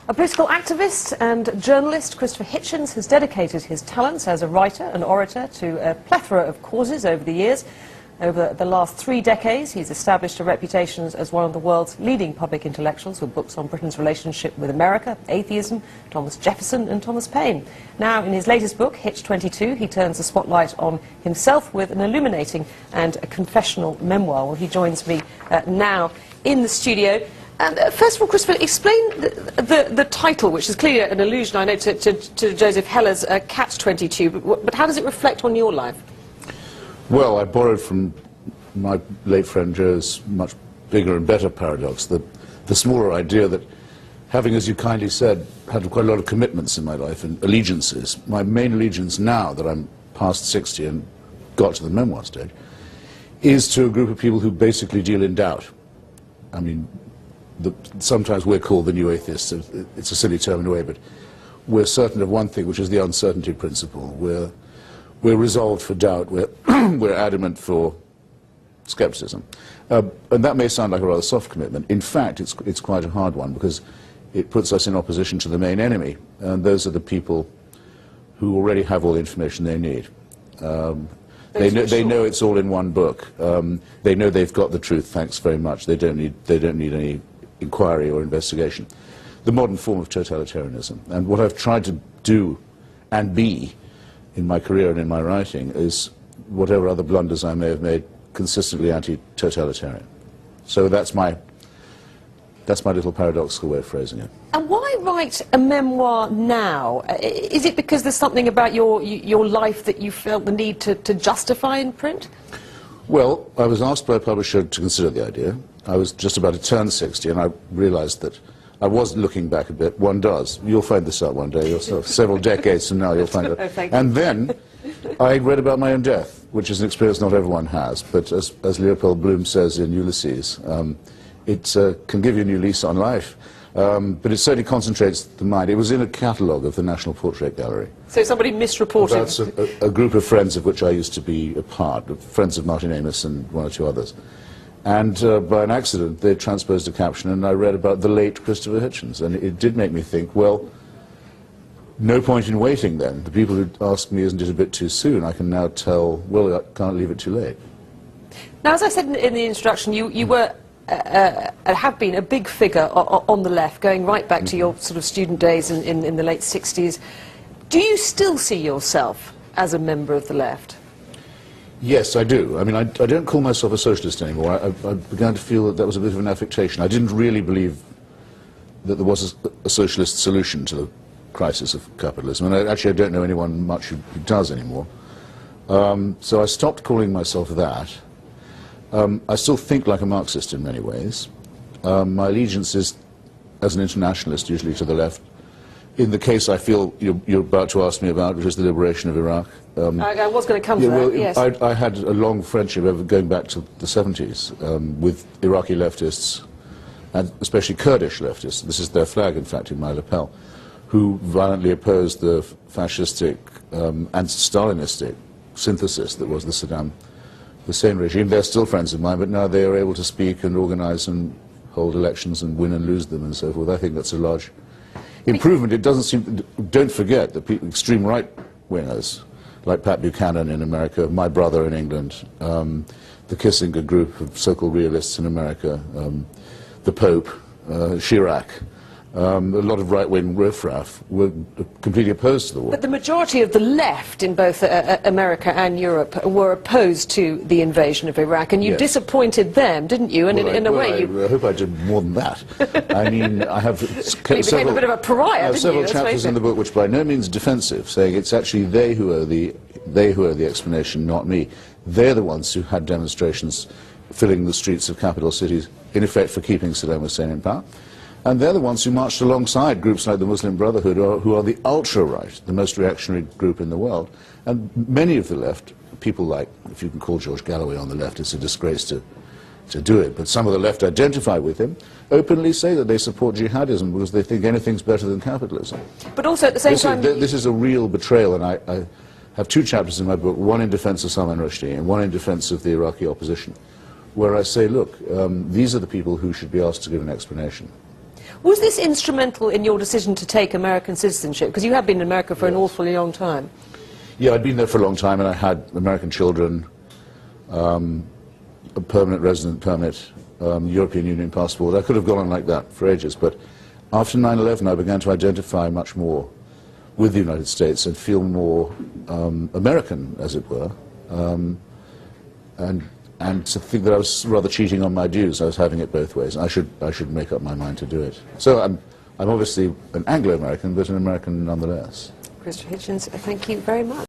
A political activist and journalist, Christopher Hitchens has dedicated his talents as a writer and orator to a plethora of causes over the years. Over the last 3 decades, he's established a reputation as one of the world's leading public intellectuals with books on Britain's relationship with America, atheism, Thomas Jefferson and Thomas Paine. Now, in his latest book, Hitch22, he turns the spotlight on himself with an illuminating and a confessional memoir. Well, he joins me now in the studio. First of all, Christopher, explain the title, which is clearly an allusion, I know, to Joseph Heller's Catch-22, but how does it reflect on your life? Well, I borrowed from my late friend Joe's much bigger and better paradox, the smaller idea that, having, as you kindly said, had quite a lot of commitments in my life and allegiances, my main allegiance now that I'm past 60 and got to the memoir stage, is to a group of people who basically deal in doubt. I mean, sometimes we're called the new atheists. It's a silly term in a way, but we're certain of one thing, which is the uncertainty principle. We're resolved for doubt. We're adamant for skepticism. And that may sound like a rather soft commitment. In fact, it's quite a hard one, because it puts us in opposition to the main enemy, and those are the people who already have all the information they need. They know it's all in one book. They know they've got the truth, thanks very much. They don't need any inquiry or investigation. The modern form of totalitarianism. And what I've tried to do and be in my career and in my writing is, whatever other blunders I may have made, consistently anti-totalitarian. So that's my little paradoxical way of phrasing it. And why write a memoir now? Is it because there's something about your life that you felt the need to justify in print? Well, I was asked by a publisher to consider the idea. I was just about to turn 60, and I realized that I was looking back a bit. One does. You'll find this out one day yourself. Several decades from now, you'll find it. Oh, and then I read about my own death, which is an experience not everyone has. But as Leopold Bloom says in Ulysses, it can give you a new lease on life. But it certainly concentrates the mind. It was in a catalogue of the National Portrait Gallery. So somebody misreported? That's a group of friends of which I used to be a part, friends of Martin Amis and one or two others. And by an accident, they transposed a caption, and I read about the late Christopher Hitchens. And it did make me think, well, no point in waiting then. The people who asked me, isn't it a bit too soon? I can now tell, well, I can't leave it too late. Now, as I said in the introduction, you were have been a big figure on the left, going right back to your sort of student days in the late 60s. Do you still see yourself as a member of the left? Yes, I do. I mean, I don't call myself a socialist anymore. I began to feel that was a bit of an affectation. I didn't really believe that there was a socialist solution to the crisis of capitalism, and actually I don't know anyone much who does anymore. So I stopped calling myself that. I still think like a Marxist in many ways. My allegiance is, as an internationalist, usually to the left. In the case I feel you're about to ask me about, which is the liberation of Iraq. I was going to come to that, yes. I had a long friendship going back to the 70s with Iraqi leftists, and especially Kurdish leftists. This is their flag, in fact, in my lapel, who violently opposed the fascistic and Stalinistic synthesis that was the Saddam Hussein regime. They're still friends of mine, but now they are able to speak and organize and hold elections and win and lose them and so forth. I think that's a large improvement. It doesn't seem. Don't forget the extreme right-wingers, like Pat Buchanan in America, my brother in England, the Kissinger group of so-called realists in America, the Pope, Chirac. A lot of right-wing riffraff were completely opposed to the war. But the majority of the left in both America and Europe were opposed to the invasion of Iraq, and you Yes. disappointed them, didn't you? And in a way, I hope I did more than that. I mean, I have you became a bit of a pariah, I have didn't several you? chapters in the book which by no means defensive, saying it's actually they who owe the explanation, not me. They're the ones who had demonstrations filling the streets of capital cities, in effect for keeping Saddam Hussein in power. And they're the ones who marched alongside groups like the Muslim Brotherhood, who are the ultra-right, the most reactionary group in the world. And many of the left, people like, if you can call George Galloway on the left, it's a disgrace to do it, but some of the left identify with him, openly say that they support jihadism because they think anything's better than capitalism. But also at the same time... This is a real betrayal, and I have 2 chapters in my book, one in defense of Salman Rushdie and one in defense of the Iraqi opposition, where I say, look, these are the people who should be asked to give an explanation. Was this instrumental in your decision to take American citizenship? Because you have been in America for an awfully long time. Yeah, I'd been there for a long time, and I had American children, a permanent resident permit, European Union passport. I could have gone on like that for ages, but after 9/11 I began to identify much more with the United States and feel more American, as it were, and to think that I was rather cheating on my dues. I was having it both ways. I should make up my mind to do it. So I'm obviously an Anglo-American, but an American nonetheless. Christopher Hitchens, thank you very much.